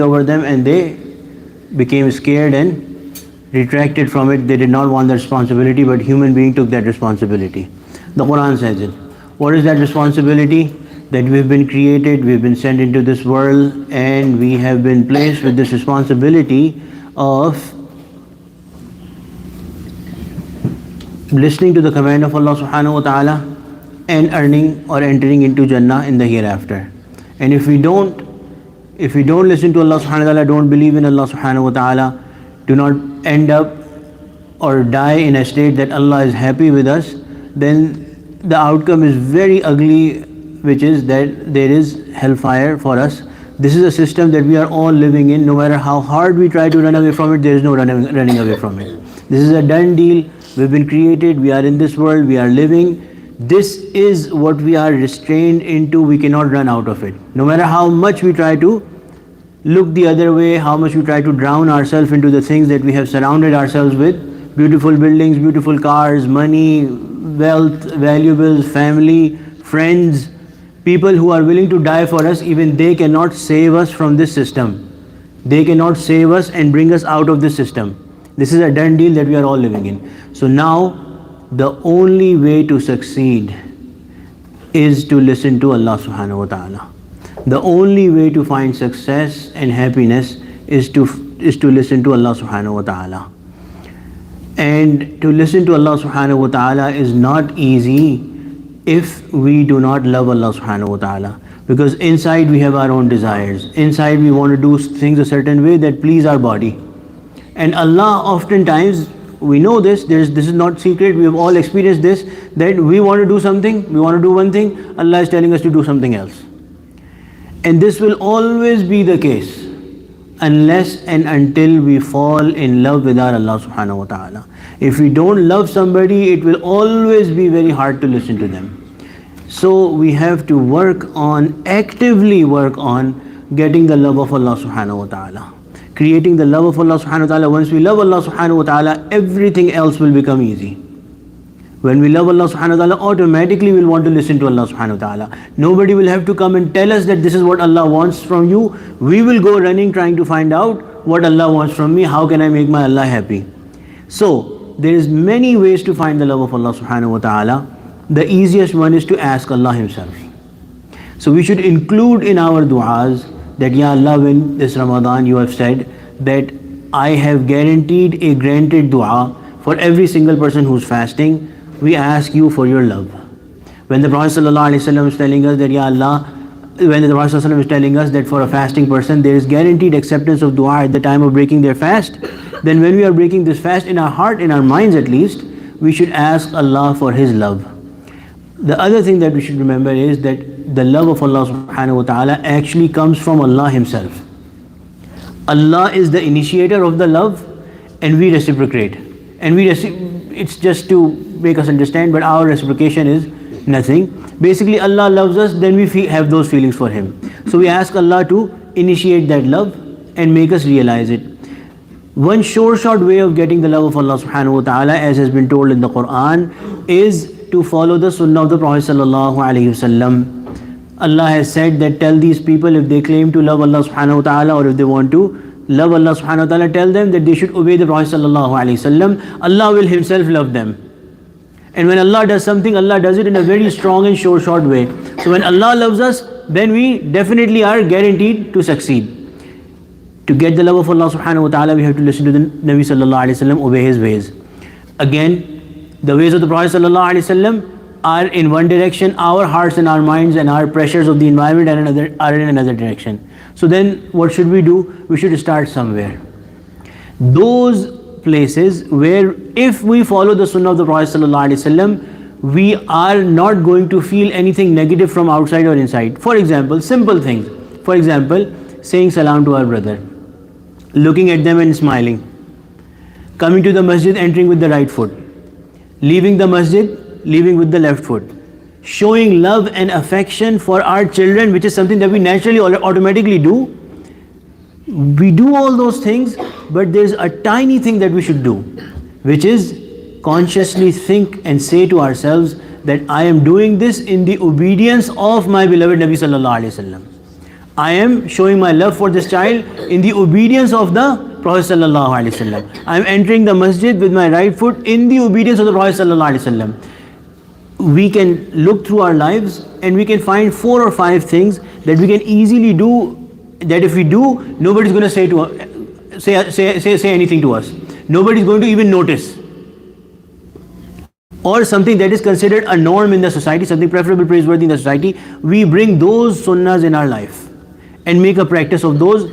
over them, and they became scared and retracted from it. They did not want the responsibility, but human being took that responsibility. The Quran says it. What is that responsibility? That we've been created, we've been sent into this world, and we have been placed with this responsibility of listening to the command of Allah subhanahu wa ta'ala and earning or entering into Jannah in the hereafter. And if we don't listen to Allah subhanahu wa ta'ala, don't believe in Allah subhanahu wa ta'ala, do not end up or die in a state that Allah is happy with us, then the outcome is very ugly, which is that there is hellfire for us. This is a system that we are all living in. No matter how hard we try to run away from it, there is no running away from it. This is a done deal. We've been created, we are in this world, we are living. This is what we are restrained into. We cannot run out of it. No matter how much we try to look the other way, how much we try to drown ourselves into the things that we have surrounded ourselves with, beautiful buildings, beautiful cars, money, wealth, valuables, family, friends, people who are willing to die for us, even they cannot save us from this system. They cannot save us and bring us out of this system. This is a done deal that we are all living in. So now, the only way to succeed is to listen to Allah subhanahu wa ta'ala. The only way to find success and happiness is to listen to Allah subhanahu wa ta'ala. And to listen to Allah subhanahu wa ta'ala is not easy if we do not love Allah subhanahu wa ta'ala. Because inside we have our own desires. Inside we want to do things a certain way that please our body. And Allah oftentimes, we know this is not secret, we have all experienced this, that we want to do something, we want to do one thing, Allah is telling us to do something else. And this will always be the case unless and until we fall in love with our Allah subhanahu wa ta'ala. If we don't love somebody, it will always be very hard to listen to them. So we have to actively work on getting the love of Allah subhanahu wa ta'ala. Creating the love of Allah subhanahu wa ta'ala. Once we love Allah subhanahu wa ta'ala, everything else will become easy. When we love Allah subhanahu wa ta'ala, automatically we'll want to listen to Allah subhanahu wa ta'ala. Nobody will have to come and tell us that this is what Allah wants from you. We will go running trying to find out what Allah wants from me. How can I make my Allah happy? So, there is many ways to find the love of Allah subhanahu wa ta'ala. The easiest one is to ask Allah Himself. So we should include in our du'as that, Ya Allah, in this Ramadan you have said that I have guaranteed a granted dua for every single person who's fasting. We ask you for your love. When the Prophet ﷺ is telling us that, Ya Allah, when the Prophet ﷺ is telling us that for a fasting person there is guaranteed acceptance of dua at the time of breaking their fast, then when we are breaking this fast, in our heart, in our minds at least, we should ask Allah for His love. The other thing that we should remember is that the love of Allah subhanahu wa ta'ala actually comes from Allah Himself. Allah is the initiator of the love, and we reciprocate. And it's just to make us understand, but our reciprocation is nothing. Basically, Allah loves us, then we have those feelings for Him. So we ask Allah to initiate that love and make us realize it. One short way of getting the love of Allah subhanahu wa ta'ala, as has been told in the Quran, is to follow the sunnah of the Prophet sallallahu alaihi wasallam. Allah has said that tell these people, if they claim to love Allah subhanahu wa ta'ala, or if they want to love Allah subhanahu wa ta'ala, tell them that they should obey the Prophet sallallahu alaihi wasallam. Allah will Himself love them. And when Allah does something, Allah does it in a very strong and short way. So when Allah loves us, then we definitely are guaranteed to succeed. To get the love of Allah subhanahu wa ta'ala, we have to listen to the Nabi sallallahu alaihi wasallam, obey his ways. Again, the ways of the Prophet sallallahu alaihi wasallam are in one direction, our hearts and our minds and our pressures of the environment are in another direction. So then what should we do? We should start somewhere. Those places where if we follow the sunnah of the Prophet sallallahu alaihi wasallam, we are not going to feel anything negative from outside or inside. For example, simple things. For example, saying salam to our brother, looking at them and smiling, coming to the masjid, entering with the right foot, leaving the masjid, leaving with the left foot, showing love and affection for our children, which is something that we naturally automatically do. We do all those things, but there's a tiny thing that we should do, which is consciously think and say to ourselves that I am doing this in the obedience of my beloved Nabi sallallahu alaihi wasallam. I am showing my love for this child in the obedience of the Prophet sallallahu alaihi wasallam. I am entering the masjid with my right foot in the obedience of the Prophet sallallahu alaihi wasallam. We can look through our lives and we can find 4 or 5 things that we can easily do, that if we do, nobody's going to say anything to us. Nobody's going to even notice. Or something that is considered a norm in the society, something preferable, praiseworthy in the society, we bring those sunnahs in our life and make a practice of those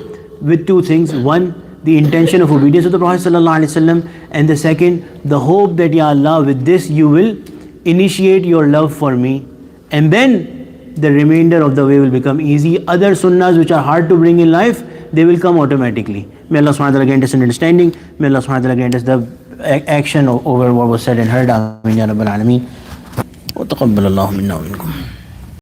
with 2 things. One, the intention of obedience of the Prophet ﷺ, and the second, the hope that, Ya Allah, with this you will initiate your love for me, and then the remainder of the way will become easy. Other sunnahs which are hard to bring in life, they will come automatically. May Allah subhanahu wa ta'ala grant us an understanding. May Allah subhanahu wa ta'ala grant us the action over what was said and heard. Ameen ya Rabbal Alameen. Wa taqabbal Allahu minna wa minkum.